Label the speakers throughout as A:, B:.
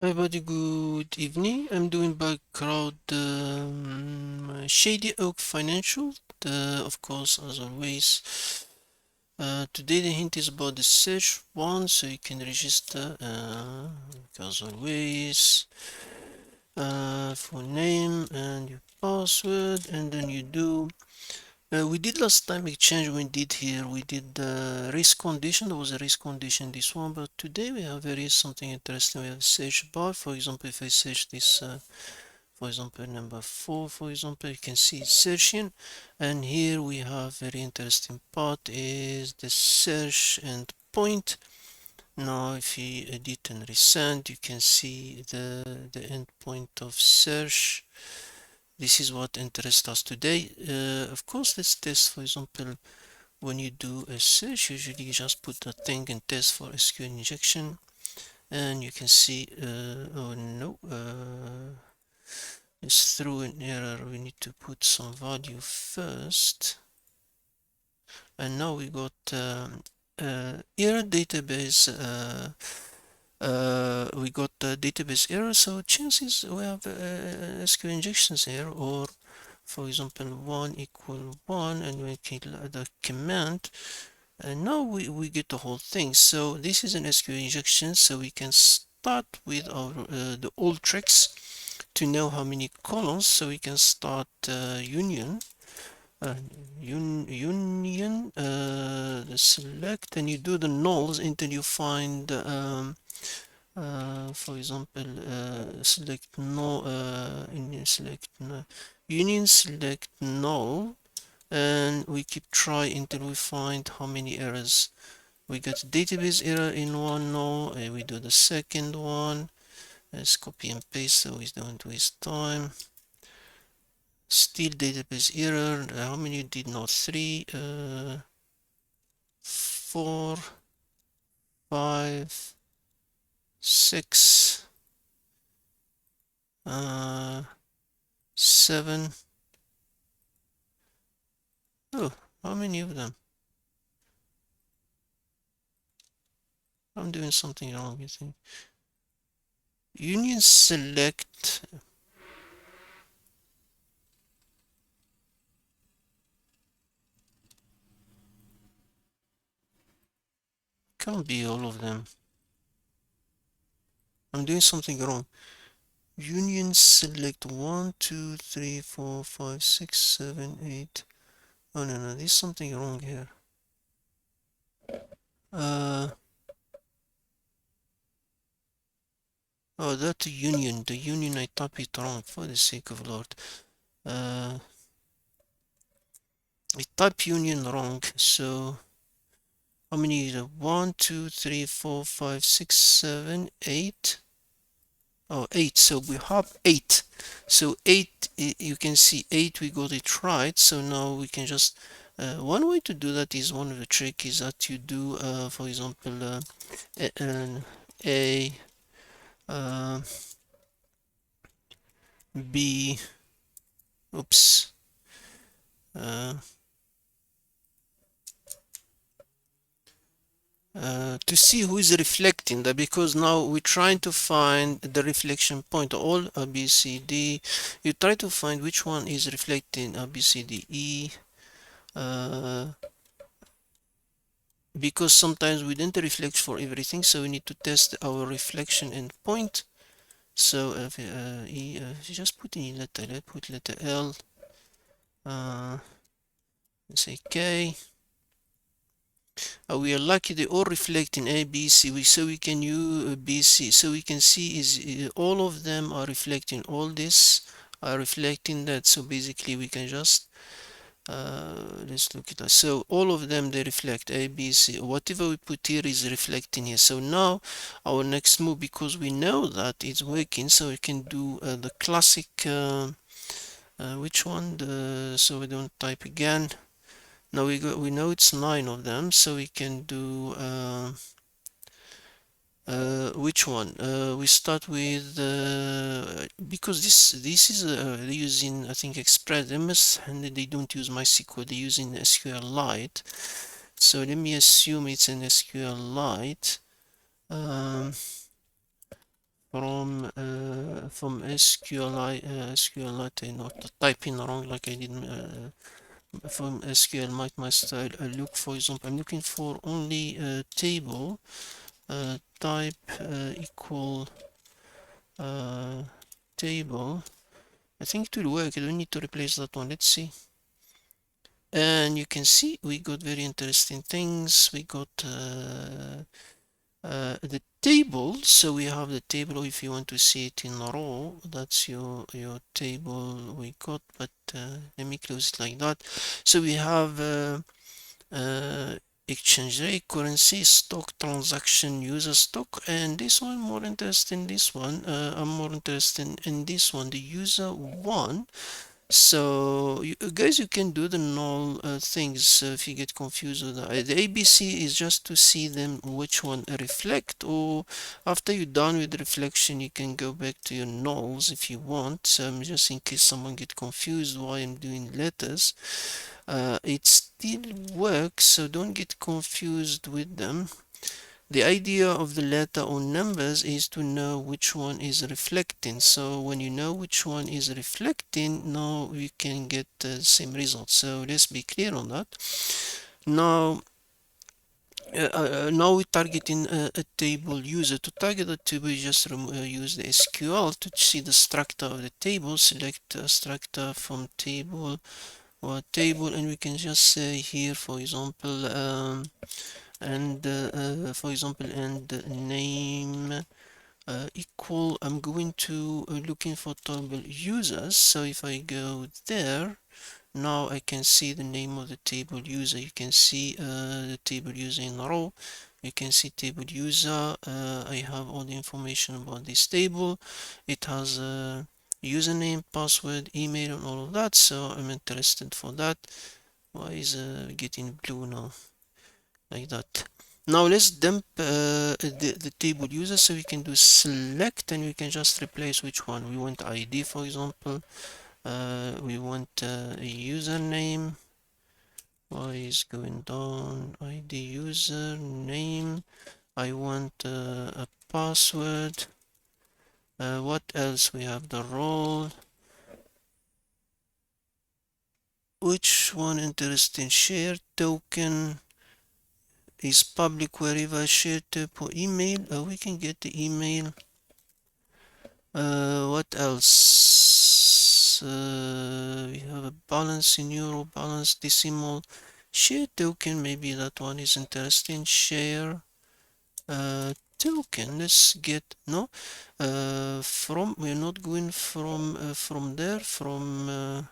A: Everybody, good evening. I'm doing background Shady Oak Financial. Of course, as always, today the hint is about the search one, so you can register. As always, full name and your password, and then you do. We did last time exchange. We did here. We did the race condition. There was a race condition this one, but today we have something interesting. We have search bar. For example, if I search this, for example, number 4, for example, you can see it's searching, and here we have very interesting part is the search endpoint. Now, if you edit and resend, you can see the endpoint of search. This is what interests us today. Of course, let's test, for example, when you do a search, usually you just put a thing and test for SQL injection, and you can see, oh no, it's through an error. We need to put some value first, and now we got error database. We got database error, so chances we have SQL injections here, or for example 1 equal 1, and we kill the command, and now we get the whole thing. So this is an SQL injection, so we can start with our the old tricks to know how many columns. So we can start union, uh, union, select, and you do the nulls until you find for example, select no, select no, union, select null, and we keep try until we find how many errors. We got database error in one null, and we do the second one. Let's copy and paste so we don't waste time. Still database error. How many did not? 3, 4, 5, 6, 7. Oh, how many of them? I'm doing something wrong, you think. Union select. Can't be all of them. I'm doing something wrong. Union select 1, 2, 3, 4, 5, 6, 7, 8. Oh no, there's something wrong here. Uh oh, that union. The union I type it wrong, for the sake of Lord. I type union wrong, so how many is it? 1, 2, 3, 4, 5, 6, 7, 8. Oh, 8. So we have 8. So 8, you can see 8, we got it right. So now we can just, one way to do that is, one of the trick is that you do, for example, A, uh, B, oops, uh, to see who is reflecting that, because now we're trying to find the reflection point, all A, B, C, D. You try to find which one is reflecting A, B, C, D, E, because sometimes we didn't reflect for everything, so we need to test our reflection endpoint. So just put in letter, let's put letter L, let's say K. We are lucky they all reflect in A, B, C, so we can use B, C. So we can see is all of them are reflecting, all this are reflecting that. So basically we can just let's look at that. So all of them, they reflect A, B, C. Whatever we put here is reflecting here. So now our next move, because we know that it's working, so we can do the classic which one, so we don't type again. Now we know it's 9 of them, so we can do which one? We start with because this is using, I think, Express MS, and they don't use MySQL. They're using SQLite. So let me assume it's an SQLite. from SQLite, SQLite, not typing wrong like I did from SQL my style. I look, for example, I'm looking for only a table type equal table. I think it will work. I don't need to replace that one. Let's see. And you can see we got very interesting things. We got the table. So we have the table. If you want to see it in a row, that's your table we got. But let me close it like that. So we have exchange rate, currency, stock, transaction, user stock, and this one more interested in this one. I'm more interested in this one, the user one. So guys, you can do the null things if you get confused with the ABC is just to see them which one reflect, or after you're done with the reflection you can go back to your nulls if you want. So just in case someone get confused why I'm doing letters, it still works, so don't get confused with them. The idea of the letter or numbers is to know which one is reflecting. So when you know which one is reflecting, now you can get the same result. So let's be clear on that. Now, now we're targeting a table user. To target a table, you just use the SQL to see the structure of the table. Select a structure from table or table, and we can just say here, for example, and for example, and name equal, I'm going to looking for table users. So if I go there, now I can see the name of the table user. You can see the table user in a row. You can see table user. I have all the information about this table. It has a username, password, email, and all of that. So I'm interested for that. Why is getting blue now? Like that. Now let's dump the table user, so we can do select and we can just replace which one. We want ID, for example. We want a username. Why is going down? ID username. I want a password. What else? We have the role. Which one interesting? Share token is public wherever share for email. We can get the email. What else? We have a balance in euro, balance decimal, share token. Maybe that one is interesting. Share token. Let's get no from. We're not going from there. From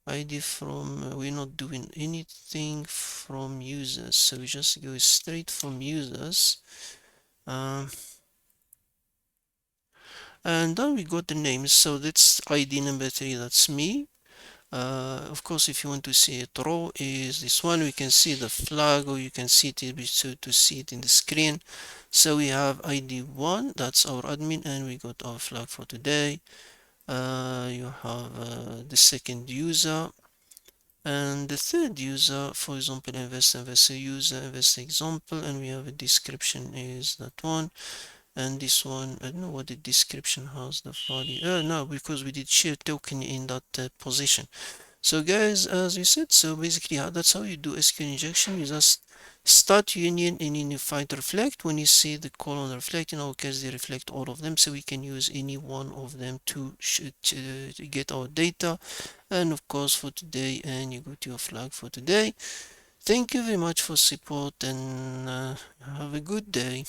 A: ID from. We're not doing anything from users. So we just go straight from users. And then we got the names. So that's ID number 3, that's me. Of course, if you want to see it raw, is this one. We can see the flag, or you can see it to see it in the screen. So we have ID 1, that's our admin, and we got our flag for today. You have the second user and the third user, for example, investor user, investor example, and we have a description is that one. And this one, I don't know what the description has, the value. No, because we did share token in that position. So guys, as we said, so basically that's how you do SQL injection. You just start union and then you find reflect. When you see the column reflect, in our case, they reflect all of them. So we can use any one of them to get our data. And of course, for today, and you go to your flag for today. Thank you very much for support, and have a good day.